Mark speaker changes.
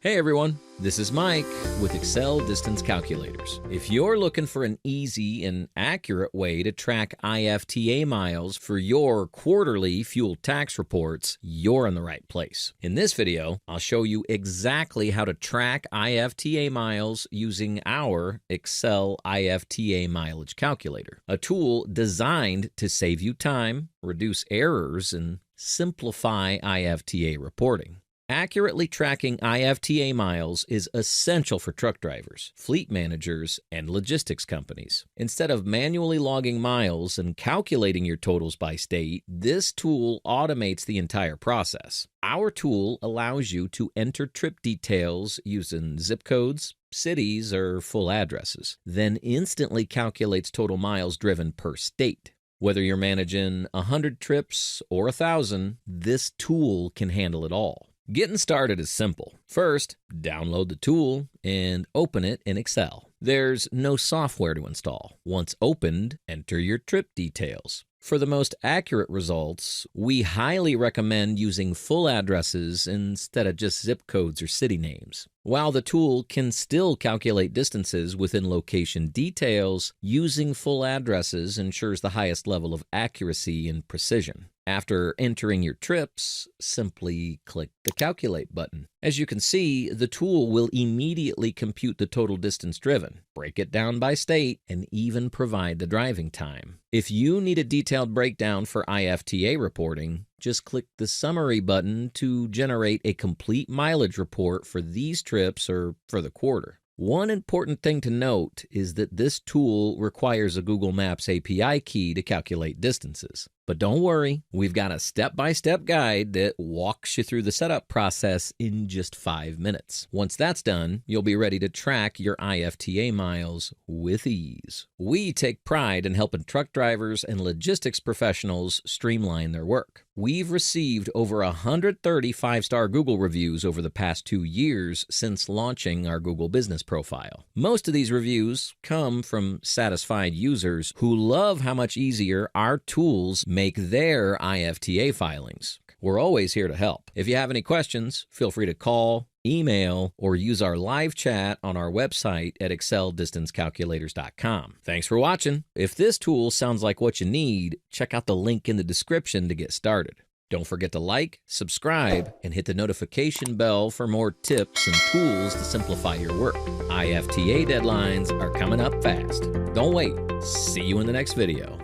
Speaker 1: Hey everyone, this is Mike with Excel Distance Calculators. If you're looking for an easy and accurate way to track IFTA miles for your quarterly fuel tax reports, you're in the right place. In this video, I'll show you exactly how to track IFTA miles using our Excel IFTA Mileage Calculator, a tool designed to save you time, reduce errors, and simplify IFTA reporting. Accurately tracking IFTA miles is essential for truck drivers, fleet managers, and logistics companies. Instead of manually logging miles and calculating your totals by state, this tool automates the entire process. Our tool allows you to enter trip details using zip codes, cities, or full addresses, then instantly calculates total miles driven per state. Whether you're managing 100 trips or 1,000, this tool can handle it all. Getting started is simple. First, download the tool and open it in Excel. There's no software to install. Once opened, enter your trip details. For the most accurate results, we highly recommend using full addresses instead of just zip codes or city names. While the tool can still calculate distances within location details, using full addresses ensures the highest level of accuracy and precision. After entering your trips, simply click the Calculate button. As you can see, the tool will immediately compute the total distance driven, break it down by state, and even provide the driving time. If you need a detailed breakdown for IFTA reporting, just click the Summary button to generate a complete mileage report for these trips or for the quarter. One important thing to note is that this tool requires a Google Maps API key to calculate distances. But don't worry, we've got a step-by-step guide that walks you through the setup process in just 5 minutes. Once that's done, you'll be ready to track your IFTA miles with ease. We take pride in helping truck drivers and logistics professionals streamline their work. We've received over 130 5-star Google reviews over the past 2 years since launching our Google Business Profile. Most of these reviews come from satisfied users who love how much easier our tools make their IFTA filings. We're always here to help. If you have any questions, feel free to call, email, or use our live chat on our website at exceldistancecalculators.com. Thanks for watching. If this tool sounds like what you need, check out the link in the description to get started. Don't forget to like, subscribe, and hit the notification bell for more tips and tools to simplify your work. IFTA deadlines are coming up fast. Don't wait. See you in the next video.